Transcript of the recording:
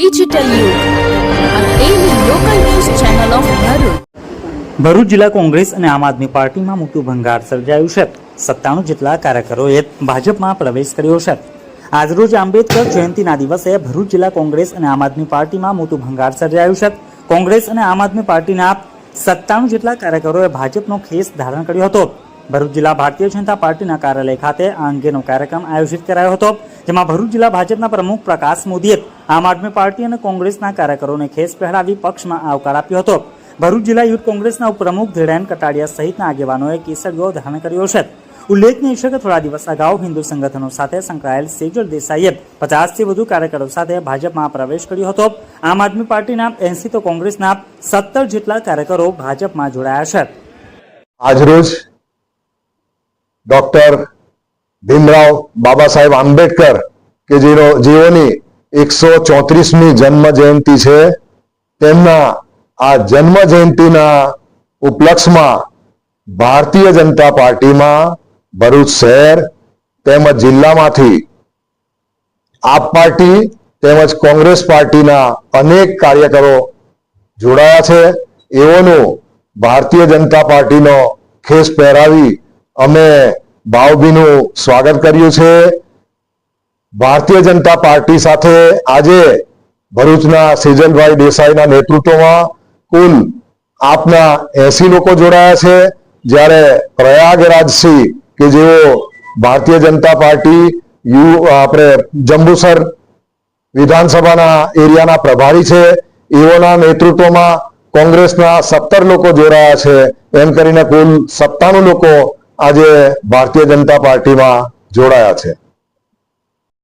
Digital યુગ એવી local news channel of Bharuch. Bharuch જિલ્લા કોંગ્રેસ અને આમ આદમી પાર્ટીમાં મોટું ભંગાર સર્જાયું છે. 97 જેટલા કાર્યકરોએ ભાજપમાં પ્રવેશ કર્યો છે. આજરોજ આંબેડકર જયંતિના દિવસે ભરૂચ જિલ્લા કોંગ્રેસ અને આમ આદમી પાર્ટીમાં મોટું ભંગાર સર્જાયું છે. કોંગ્રેસ અને આમ આદમી પાર્ટીના 97 જેટલા કાર્યકરોએ ભાજપનો ખેસ ધારણ કર્યો હતો. ભરૂચ જિલ્લા ભારતીય જનતા પાર્ટીના કાર્યાલય ખાતે આ અંગેનો કાર્યક્રમ આયોજિત કરાયો હતો, જેમાં ભરૂચ જિલ્લા ભાજપના પ્રમુખ પ્રકાશ મોદીએ આમ આદમી પાર્ટી અને કોંગ્રેસના કાર્યકરોને ખેસ પહેરાવી પક્ષમાં આવકાર આપ્યો હતો. ભરૂચ જિલ્લા યુથ કોંગ્રેસના ઉપપ્રમુખ ધીરેન કટાડિયા સહિતના આગેવાનોએ કેસરીઓ ધારણ કર્યો છે. ઉલ્લેખનીય છે કે થોડા દિવસ અગાઉ હિન્દુ સંગઠનો સાથે સંકળાયેલ સેજલ દેસાઈએ 50થી વધુ કાર્યકરો સાથે ભાજપમાં પ્રવેશ કર્યો હતો. આમ આદમી પાર્ટીના 80 તો કોંગ્રેસના 17 જેટલા કાર્યકરો ભાજપમાં જોડાયા છે. આજરોજ ડોક્ટર ભીમરાવ બાબા સાહેબ આંબેડકર કે જેઓની 134મી જન્મ જયંતિ છે, તેમના આ જન્મ જયંતિના ઉપલક્ષમાં ભારતીય જનતા પાર્ટીમાં ભરૂચ શહેર તેમજ જિલ્લામાંથી આપ પાર્ટી તેમજ કોંગ્રેસ પાર્ટીના અનેક કાર્યકરો જોડાયા છે. એઓનું ભારતીય જનતા પાર્ટીનો ખેસ પહેરાવી અમે ભાવભીનું સ્વાગત કર્યું છે. ભારતીય જનતા પાર્ટી સાથે આજે ભરૂચના સેજલભાઈ દેસાઈના નેતૃત્વમાં કુલ આપના 80 લોકો જોડાયા છે, જ્યારે પ્રયાગરાજથી કે જેઓ ભારતીય જનતા પાર્ટી આપણે જંબુસર વિધાનસભાના એરિયાના પ્રભારી છે, એઓના નેતૃત્વમાં કોંગ્રેસના 17 લોકો જોડાયા છે. એમ કરીને કુલ 97 લોકો આજે ભારતીય જનતા પાર્ટીમાં જોડાયા છે.